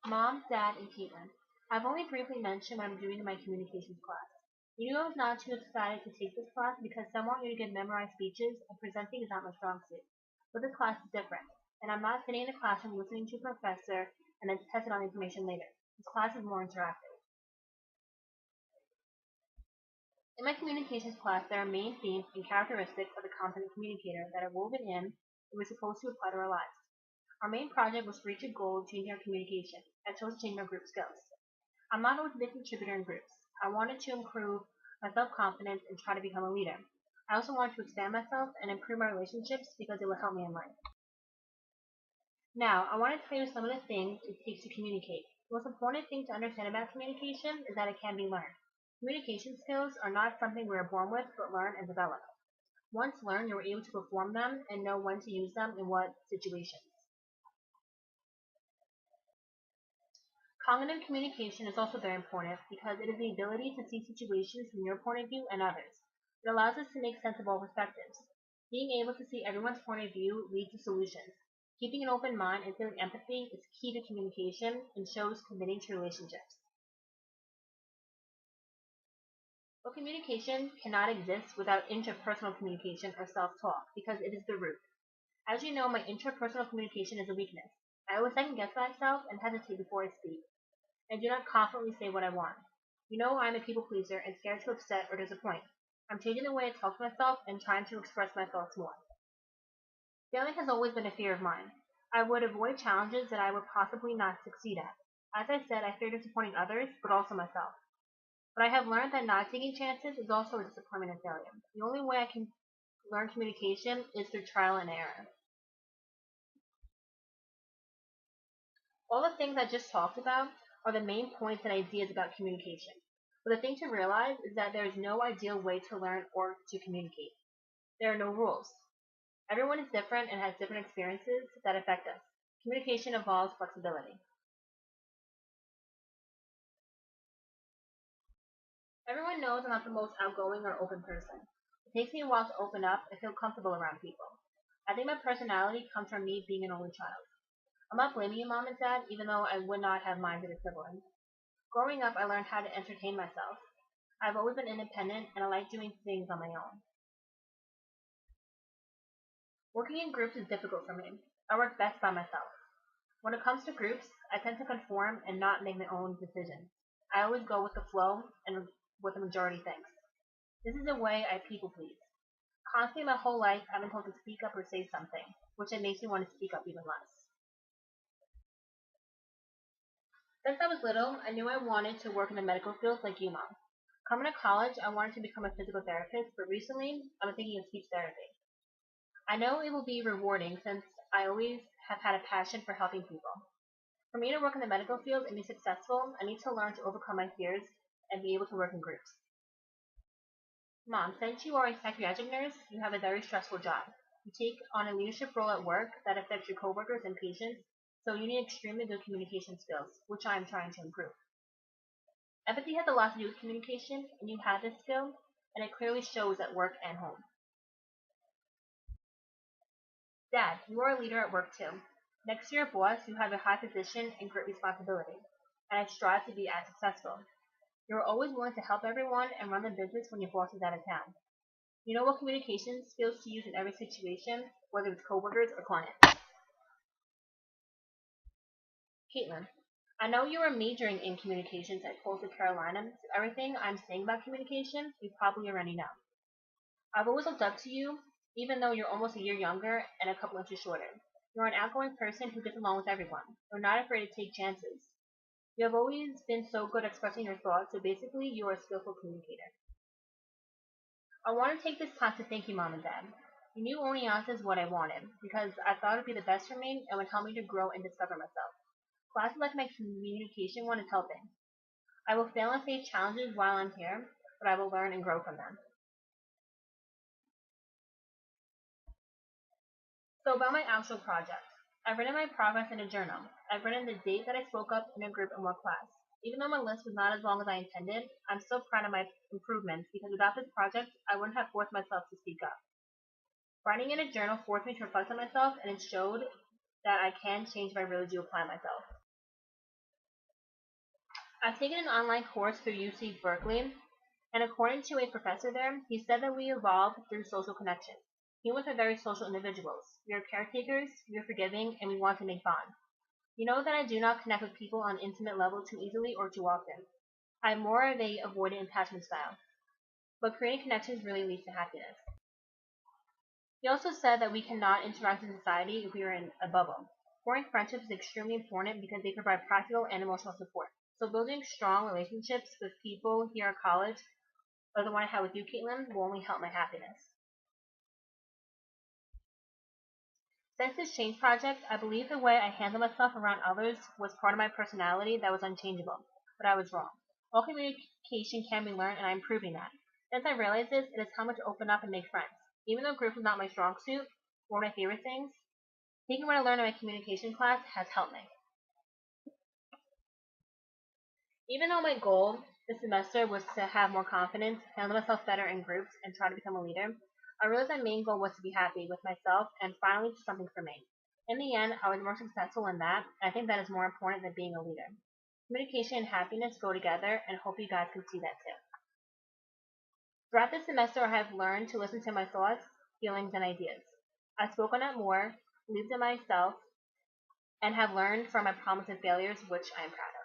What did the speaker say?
Mom, Dad, and Caitlin. I've only briefly mentioned what I'm doing in my communications class. You knew I was not too excited to take this class because some want you to give memorized speeches and presenting is not my strong suit. But this class is different, and I'm not sitting in the classroom listening to a professor and then testing on the information later. This class is more interactive. In my communications class, there are main themes and characteristics of the competent communicator that are woven in and we're supposed to apply to our lives. Our main project was to reach a goal of changing our communication. I chose to change our group skills. I'm not always a big contributor in groups. I wanted to improve my self-confidence and try to become a leader. I also wanted to expand myself and improve my relationships because it would help me in life. Now, I want to tell you some of the things it takes to communicate. The most important thing to understand about communication is that it can be learned. Communication skills are not something we are born with, but learn and develop. Once learned, you are able to perform them and know when to use them in what situations. Cognitive communication is also very important because it is the ability to see situations from your point of view and others. It allows us to make sense of all perspectives. Being able to see everyone's point of view leads to solutions. Keeping an open mind and feeling empathy is key to communication and shows committing to relationships. But communication cannot exist without interpersonal communication or self-talk because it is the root. As you know, my interpersonal communication is a weakness. I always second guess myself and hesitate before I speak. I do not confidently say what I want. You know I'm a people pleaser and scared to upset or disappoint. I'm changing the way I talk to myself and trying to express my thoughts more. Failing has always been a fear of mine. I would avoid challenges that I would possibly not succeed at. As I said, I fear disappointing others, but also myself. But I have learned that not taking chances is also a disappointment and failure. The only way I can learn communication is through trial and error. All the things I just talked about are the main points and ideas about communication. But the thing to realize is that there is no ideal way to learn or to communicate. There are no rules. Everyone is different and has different experiences that affect us. Communication involves flexibility. Everyone knows I'm not the most outgoing or open person. It takes me a while to open up and feel comfortable around people. I think my personality comes from me being an only child. I'm not blaming you, Mom and Dad, even though I would not have minded a sibling. Growing up, I learned how to entertain myself. I've always been independent and I like doing things on my own. Working in groups is difficult for me. I work best by myself. When it comes to groups, I tend to conform and not make my own decisions. I always go with the flow and what the majority thinks. This is the way I people please. Constantly my whole life, I've been told to speak up or say something, which it makes me want to speak up even less. Since I was little, I knew I wanted to work in the medical field like you, Mom. Coming to college, I wanted to become a physical therapist, but recently, I'm thinking of speech therapy. I know it will be rewarding since I always have had a passion for helping people. For me to work in the medical field and be successful, I need to learn to overcome my fears and be able to work in groups. Mom, since you are a psychiatric nurse, you have a very stressful job. You take on a leadership role at work that affects your coworkers and patients, so you need extremely good communication skills, which I am trying to improve. Empathy has a lot to do with communication, and you have this skill, and it clearly shows at work and home. Dad, you are a leader at work too. Next to your boss, you have a high position and great responsibility, and I strive to be as successful. You are always willing to help everyone and run the business when your boss is out of town. You know what communication skills to use in every situation, whether it's coworkers or clients. Caitlin, I know you are majoring in communications at Coastal Carolina, so everything I'm saying about communication, you probably already know. I've always looked up to you, even though you're almost a year younger and a couple inches shorter. You're an outgoing person who gets along with everyone. You're not afraid to take chances. You have always been so good at expressing your thoughts, so basically you are a skillful communicator. I want to take this time to thank you, Mom and Dad. You knew only is what I wanted, because I thought it would be the best for me and would help me to grow and discover myself. Classes like my communication one is helping. I will fail and face challenges while I'm here, but I will learn and grow from them. So about my actual project. I've written my progress in a journal. I've written the date that I spoke up in a group in what class. Even though my list was not as long as I intended, I'm still proud of my improvements because without this project, I wouldn't have forced myself to speak up. Writing in a journal forced me to reflect on myself and it showed that I can change if I really do apply myself. I've taken an online course through UC Berkeley, and according to a professor there, he said that we evolve through social connections. Humans are very social individuals. We are caretakers, we are forgiving, and we want to make bonds. You know that I do not connect with people on an intimate level too easily or too often. I'm more of a avoidant attachment style, but creating connections really leads to happiness. He also said that we cannot interact in society if we are in a bubble. Forming friendships is extremely important because they provide practical and emotional support. So building strong relationships with people here at college, like the one I had with you, Caitlin, will only help my happiness. Since this change project, I believe the way I handle myself around others was part of my personality that was unchangeable, but I was wrong. All communication can be learned, and I'm improving that. Since I realized this, it has helped me to open up and make friends. Even though group is not my strong suit, one of my favorite things, taking what I learned in my communication class has helped me. Even though my goal this semester was to have more confidence, handle myself better in groups, and try to become a leader, I realized my main goal was to be happy with myself and finally do something for me. In the end, I was more successful in that, and I think that is more important than being a leader. Communication and happiness go together, and hope you guys can see that too. Throughout this semester, I have learned to listen to my thoughts, feelings, and ideas. I've spoken up more, believed in myself, and have learned from my problems and failures, which I am proud of.